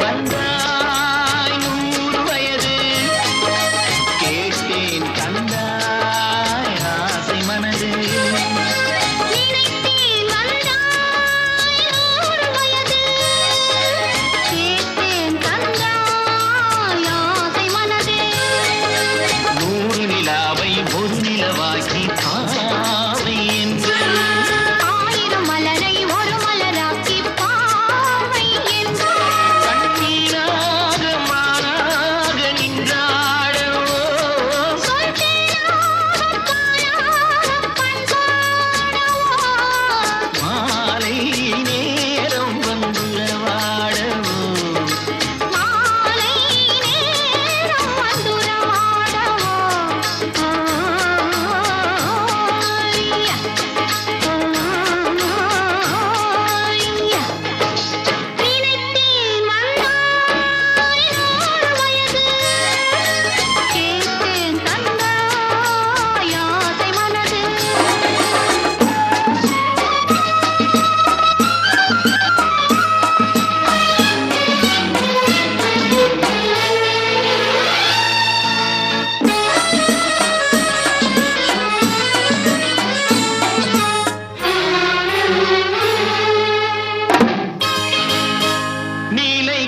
வந்தாய் 100 வயது கேட்டேன் தந்தாய் ஆசை மனது நினைத்தேன் வந்தாய் 100 வயது கேட்டேன் தந்தாய் ஆசை மனது 100 நிலாவை ஒரு நிலவாக்கி பாவை என்று 1000 மலரை ஒரு மலராக்கி பாவை என்று கண்ணீராக மாறாக நின்றாடவோ சொல் தேனாக காணாக பண்பாடவோ மாலை நேரம் வந்துறவாடவோ மாலை நேரம் வந்துறவாடவோ ஆய்யா ஆய்யா நினைத்தேன் வந்தாய் 100 வயது கேட்டேன் தந்தாய் ஆசை மனது நீலை